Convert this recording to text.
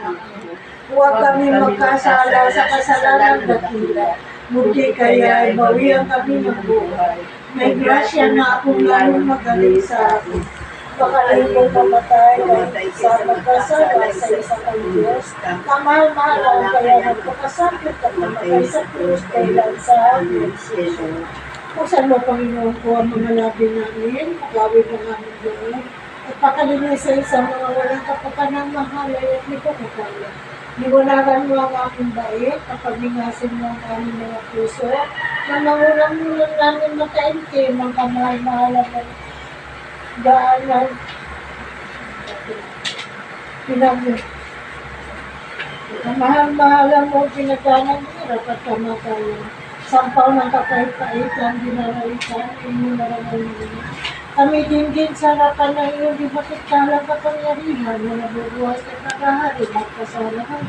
anak mo. Huwag kami magkasala sa kasalanang dakila. Muli kaya ay bawian kami ng buhay. May grasya na akong lalong magaling sa akin. Bakaling kong mamatay dahil sa magkasala sa isa kang Diyos. Kamahal-mahalan kaya nagpakasakit at namatay sa krus kailan sa amin. Pusan mo, Panginoon ko, ang mga labi namin, pagawin ng aming doon, at pakalinis sa isang mga walang kapakanang mahalay at di ko makaya. Liwanagan mo ang aming bait, at paglingasin mo ang aming mga puso, na mangulang-ulang namin makaintim ang kamahal-mahalan ng daanan. Kamahal-mahalan mo, pinagdanang hirap at kamatayan. Sampaw ng kapait-paitan, dinaraitan, inyong maraming. Kami din sa harapan ng iyong di bakit kalang kapangyarihan na nabubuhay at nakahari at kasalahan.